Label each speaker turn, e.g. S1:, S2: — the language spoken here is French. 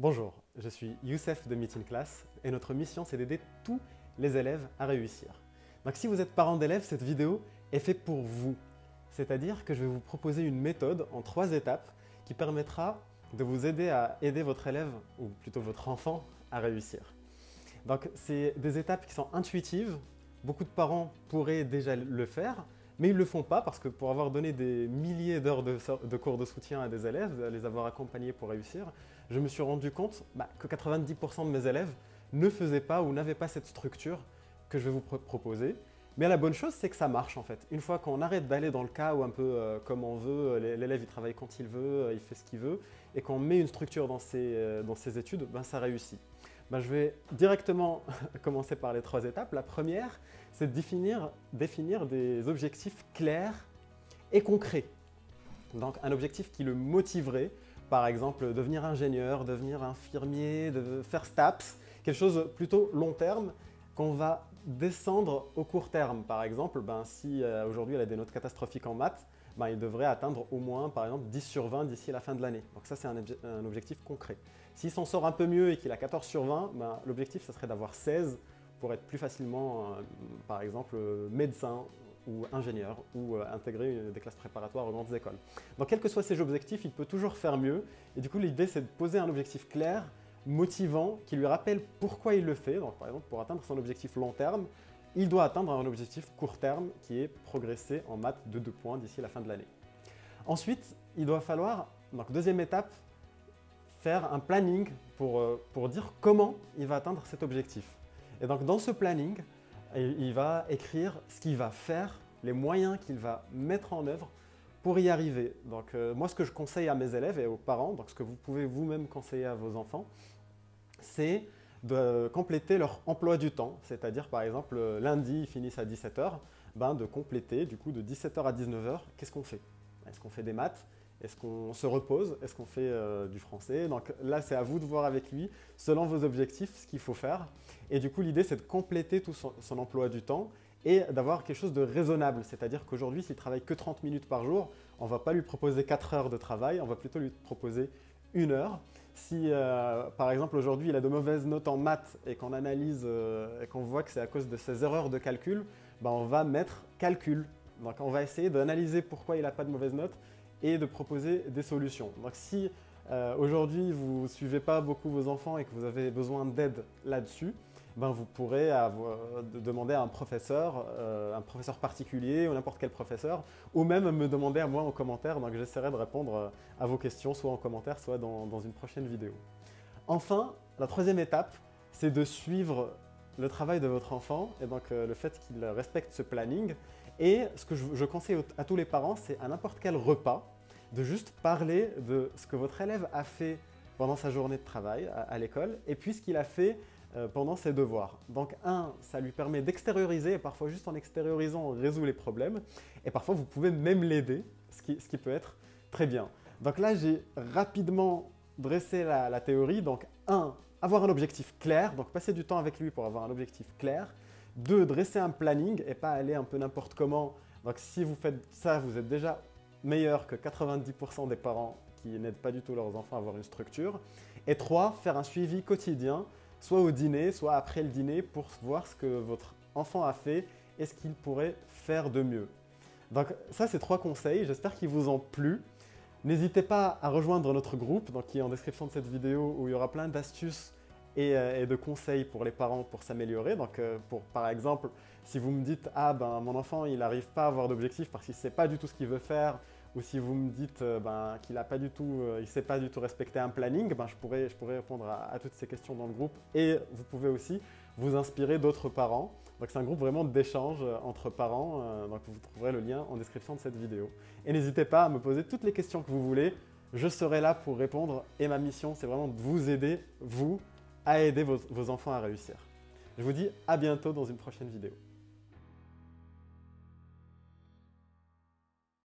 S1: Bonjour, je suis Youssef de Meet in Class et notre mission c'est d'aider tous les élèves à réussir. Donc si vous êtes parent d'élèves, cette vidéo est faite pour vous. C'est-à-dire que je vais vous proposer une méthode en 3 étapes qui permettra de vous aider à aider votre élève, ou plutôt votre enfant, à réussir. Donc c'est des étapes qui sont intuitives, beaucoup de parents pourraient déjà le faire, mais ils ne le font pas parce que pour avoir donné des milliers d'heures de cours de soutien à des élèves, les avoir accompagnés pour réussir, je me suis rendu compte que 90% de mes élèves ne faisaient pas ou n'avaient pas cette structure que je vais vous proposer. Mais la bonne chose, c'est que ça marche en fait. Une fois qu'on arrête d'aller dans le cas où un peu comme on veut, l'élève il travaille quand il veut, il fait ce qu'il veut, et qu'on met une structure dans ses études, ça réussit. Je vais directement commencer par les 3 étapes. La première, c'est de définir des objectifs clairs et concrets. Donc un objectif qui le motiverait, par exemple devenir ingénieur, devenir infirmier, de faire STAPS, quelque chose plutôt long terme qu'on va descendre au court terme. Par exemple, si aujourd'hui elle a des notes catastrophiques en maths, il devrait atteindre au moins par exemple 10 sur 20 d'ici la fin de l'année. Donc ça c'est un objectif concret. S'il s'en sort un peu mieux et qu'il a 14 sur 20, l'objectif ce serait d'avoir 16 pour être plus facilement par exemple médecin ou ingénieur ou intégrer des classes préparatoires aux grandes écoles. Donc quels que soient ses objectifs, il peut toujours faire mieux et du coup l'idée c'est de poser un objectif clair, motivant, qui lui rappelle pourquoi il le fait. Donc par exemple pour atteindre son objectif long terme, il doit atteindre un objectif court terme qui est progresser en maths de 2 points d'ici la fin de l'année. Ensuite, il doit falloir, donc deuxième étape, faire un planning pour dire comment il va atteindre cet objectif. Et donc dans ce planning, il va écrire ce qu'il va faire, les moyens qu'il va mettre en œuvre pour y arriver. Donc moi ce que je conseille à mes élèves et aux parents, donc ce que vous pouvez vous-même conseiller à vos enfants, c'est de compléter leur emploi du temps. C'est-à-dire par exemple lundi ils finissent à 17 h, de compléter du coup de 17 h à 19 h, qu'est-ce qu'on fait? Est-ce qu'on fait des maths? Est-ce qu'on se repose? Est-ce qu'on fait du français? Donc là, c'est à vous de voir avec lui, selon vos objectifs, ce qu'il faut faire. Et du coup, l'idée, c'est de compléter tout son emploi du temps et d'avoir quelque chose de raisonnable. C'est-à-dire qu'aujourd'hui, s'il travaille que 30 minutes par jour, on ne va pas lui proposer 4 heures de travail, on va plutôt lui proposer 1 heure. Si, par exemple, aujourd'hui, il a de mauvaises notes en maths et qu'on analyse et qu'on voit que c'est à cause de ses erreurs de calcul, on va mettre calcul. Donc, on va essayer d'analyser pourquoi il n'a pas de mauvaises notes et de proposer des solutions. Donc si aujourd'hui vous ne suivez pas beaucoup vos enfants et que vous avez besoin d'aide là-dessus, vous pourrez demander à un professeur particulier ou n'importe quel professeur, ou même me demander à moi en commentaire, donc j'essaierai de répondre à vos questions, soit en commentaire, soit dans une prochaine vidéo. Enfin, la troisième étape, c'est de suivre le travail de votre enfant et donc le fait qu'il respecte ce planning. Et ce que je conseille à tous les parents, c'est à n'importe quel repas de juste parler de ce que votre élève a fait pendant sa journée de travail à l'école et puis ce qu'il a fait pendant ses devoirs. Donc ça lui permet d'extérioriser et parfois juste en extériorisant, on résout les problèmes et parfois vous pouvez même l'aider, ce qui peut être très bien. Donc là, j'ai rapidement dressé la théorie. Donc avoir un objectif clair, donc passer du temps avec lui pour avoir un objectif clair. 2, dresser un planning et pas aller un peu n'importe comment. Donc si vous faites ça, vous êtes déjà meilleur que 90% des parents qui n'aident pas du tout leurs enfants à avoir une structure. Et 3, faire un suivi quotidien, soit au dîner, soit après le dîner, pour voir ce que votre enfant a fait et ce qu'il pourrait faire de mieux. Donc ça, c'est 3 conseils, j'espère qu'ils vous ont plu. N'hésitez pas à rejoindre notre groupe, donc, qui est en description de cette vidéo, où il y aura plein d'astuces et de conseils pour les parents pour s'améliorer. Donc par exemple, si vous me dites « Ah mon enfant il n'arrive pas à avoir d'objectif parce qu'il ne sait pas du tout ce qu'il veut faire » ou si vous me dites qu'il ne sait pas du tout respecter un planning, je pourrais répondre à toutes ces questions dans le groupe et vous pouvez aussi vous inspirer d'autres parents. Donc c'est un groupe vraiment d'échange entre parents, donc vous trouverez le lien en description de cette vidéo. Et n'hésitez pas à me poser toutes les questions que vous voulez, je serai là pour répondre et ma mission c'est vraiment de vous aider, vous, à aider vos enfants à réussir. Je vous dis à bientôt dans une prochaine vidéo.